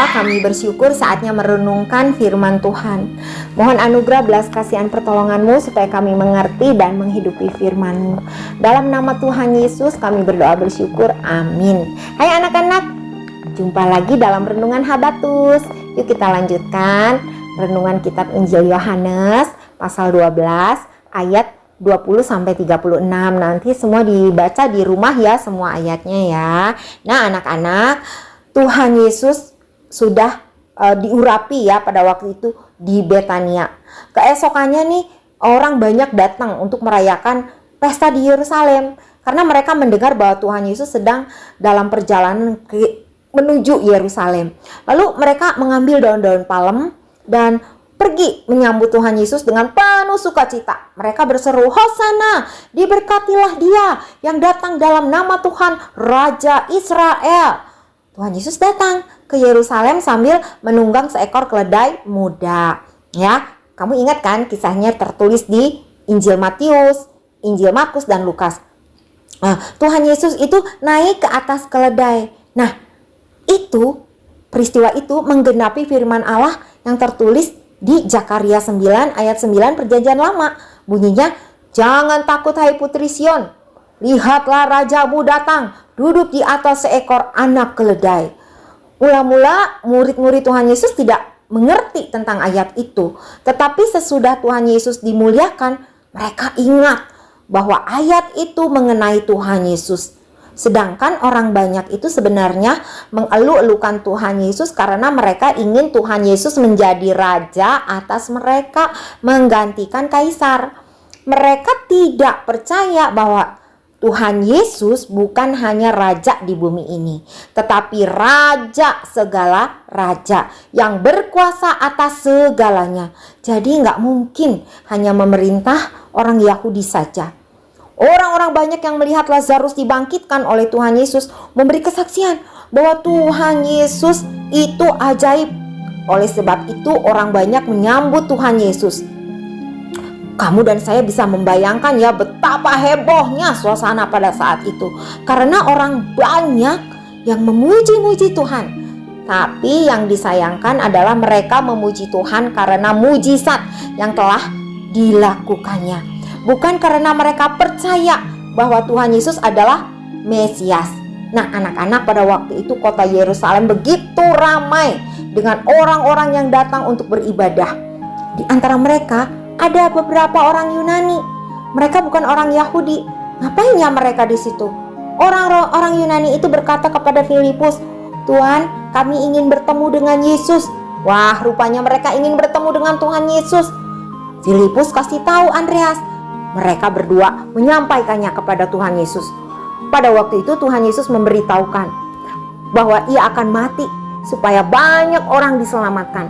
Bapa, kami bersyukur saatnya merenungkan firman Tuhan. Mohon anugerah belas kasihan pertolongan-Mu supaya kami mengerti dan menghidupi firman-Mu. Dalam nama Tuhan Yesus kami berdoa bersyukur, amin. Hai anak-anak, jumpa lagi dalam Renungan Habatus. Yuk kita lanjutkan renungan kitab Injil Yohanes pasal 12 ayat 20-36. Nanti semua dibaca di rumah ya, semua ayatnya ya. Nah anak-anak, Tuhan Yesus sudah diurapi ya pada waktu itu di Betania. Keesokannya nih orang banyak datang untuk merayakan pesta di Yerusalem karena mereka mendengar bahwa Tuhan Yesus sedang dalam perjalanan menuju Yerusalem. Lalu mereka mengambil daun-daun palem dan pergi menyambut Tuhan Yesus dengan penuh sukacita. Mereka berseru, "Hosana, diberkatilah Dia yang datang dalam nama Tuhan, Raja Israel." Tuhan Yesus datang ke Yerusalem sambil menunggang seekor keledai muda. Ya, kamu ingat kan kisahnya tertulis di Injil Matius, Injil Markus dan Lukas. Tuhan Yesus itu naik ke atas keledai. Nah, itu peristiwa itu menggenapi firman Allah yang tertulis di Zakaria 9 ayat 9 Perjanjian Lama. Bunyinya, "Jangan takut hai putri Sion, lihatlah rajamu datang, duduk di atas seekor anak keledai." Mula-mula murid-murid Tuhan Yesus tidak mengerti tentang ayat itu. Tetapi sesudah Tuhan Yesus dimuliakan, mereka ingat bahwa ayat itu mengenai Tuhan Yesus. Sedangkan orang banyak itu sebenarnya mengeluh-elukan Tuhan Yesus karena mereka ingin Tuhan Yesus menjadi raja atas mereka, menggantikan kaisar. Mereka tidak percaya bahwa Tuhan Yesus bukan hanya raja di bumi ini, tetapi raja segala raja yang berkuasa atas segalanya. Jadi nggak mungkin hanya memerintah orang Yahudi saja. Orang-orang banyak yang melihat Lazarus dibangkitkan oleh Tuhan Yesus memberi kesaksian bahwa Tuhan Yesus itu ajaib. Oleh sebab itu orang banyak menyambut Tuhan Yesus. Kamu dan saya bisa membayangkan ya betapa hebohnya suasana pada saat itu. Karena orang banyak yang memuji-muji Tuhan. Tapi yang disayangkan adalah mereka memuji Tuhan karena mujizat yang telah dilakukannya. Bukan karena mereka percaya bahwa Tuhan Yesus adalah Mesias. Nah anak-anak, pada waktu itu kota Yerusalem begitu ramai dengan orang-orang yang datang untuk beribadah. Di antara mereka ada beberapa orang Yunani. Mereka bukan orang Yahudi. Ngapainnya mereka di situ? Orang-orang Yunani itu berkata kepada Filipus, "Tuhan, kami ingin bertemu dengan Yesus." Wah, rupanya mereka ingin bertemu dengan Tuhan Yesus. Filipus kasih tahu Andreas. Mereka berdua menyampaikannya kepada Tuhan Yesus. Pada waktu itu Tuhan Yesus memberitahukan bahwa Ia akan mati supaya banyak orang diselamatkan.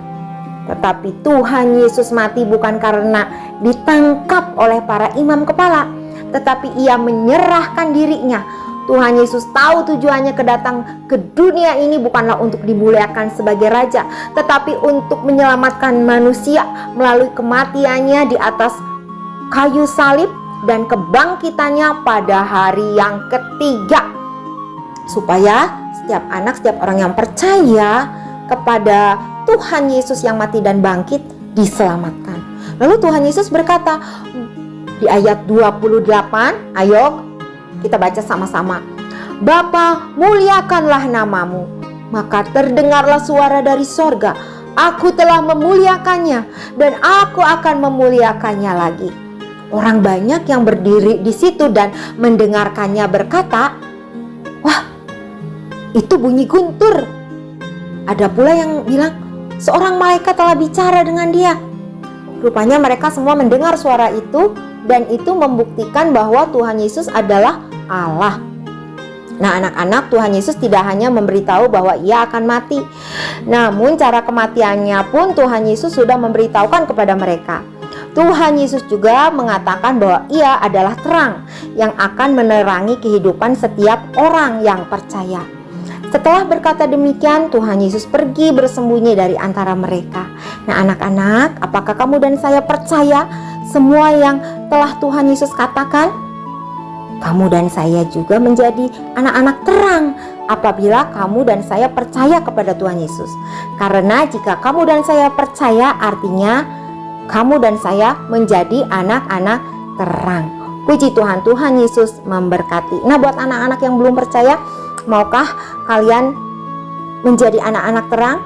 Tetapi Tuhan Yesus mati bukan karena ditangkap oleh para imam kepala, tetapi Ia menyerahkan dirinya. Tuhan Yesus tahu tujuannya kedatang ke dunia ini bukanlah untuk dimuliakan sebagai raja, tetapi untuk menyelamatkan manusia melalui kematiannya di atas kayu salib dan kebangkitannya pada hari yang ketiga, supaya setiap anak, setiap orang yang percaya kepada Tuhan Yesus yang mati dan bangkit diselamatkan. Lalu Tuhan Yesus berkata di ayat 28, ayo kita baca sama-sama. "Bapa, muliakanlah namamu." Maka terdengarlah suara dari sorga, "Aku telah memuliakannya dan aku akan memuliakannya lagi." Orang banyak yang berdiri di situ dan mendengarkannya berkata, "Wah, itu bunyi guntur." Ada pula yang bilang, "Seorang malaikat telah bicara dengan dia." Rupanya mereka semua mendengar suara itu dan itu membuktikan bahwa Tuhan Yesus adalah Allah. Nah anak-anak, Tuhan Yesus tidak hanya memberitahu bahwa Ia akan mati, namun cara kematiannya pun Tuhan Yesus sudah memberitahukan kepada mereka. Tuhan Yesus juga mengatakan bahwa Ia adalah terang yang akan menerangi kehidupan setiap orang yang percaya. Setelah berkata demikian, Tuhan Yesus pergi bersembunyi dari antara mereka. Nah anak-anak, apakah kamu dan saya percaya semua yang telah Tuhan Yesus katakan? Kamu dan saya juga menjadi anak-anak terang, apabila kamu dan saya percaya kepada Tuhan Yesus. Karena jika kamu dan saya percaya, artinya kamu dan saya menjadi anak-anak terang. Puji Tuhan, Tuhan Yesus memberkati. Nah, buat anak-anak yang belum percaya, maukah kalian menjadi anak-anak terang?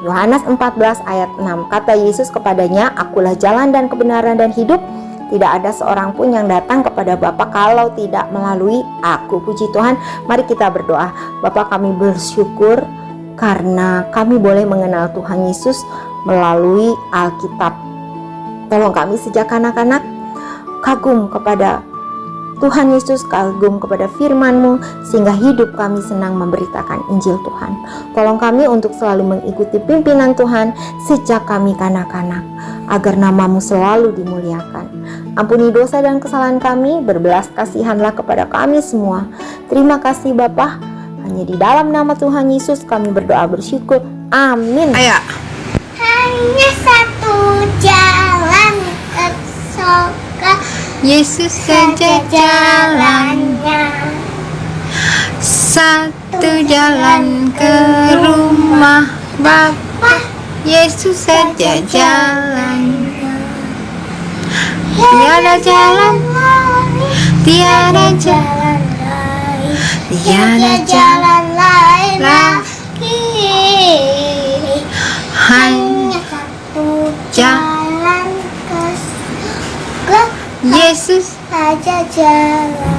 Yohanes 14 ayat 6, kata Yesus kepadanya, "Akulah jalan dan kebenaran dan hidup. Tidak ada seorang pun yang datang kepada Bapa kalau tidak melalui aku." Puji Tuhan, mari kita berdoa. Bapa, kami bersyukur karena kami boleh mengenal Tuhan Yesus melalui Alkitab. Tolong kami sejak anak-anak kagum kepada Tuhan Yesus, kagum kepada firman-Mu, sehingga hidup kami senang memberitakan Injil Tuhan. Tolong kami untuk selalu mengikuti pimpinan Tuhan sejak kami kanak-kanak, agar nama-Mu selalu dimuliakan. Ampuni dosa dan kesalahan kami, berbelas kasihanlah kepada kami semua. Terima kasih Bapa, hanya di dalam nama Tuhan Yesus kami berdoa bersyukur. Amin. Ayo. Hanya satu jalan ke surga, Yesus saja jalannya. Satu jalan ke rumah Bapa, Yesus saja jalannya. Tiada jalan lain, tiada jalan lain, tiada jalan lain lagi. Hanya satu jalan jalan ke surga, Yesus saja jalan.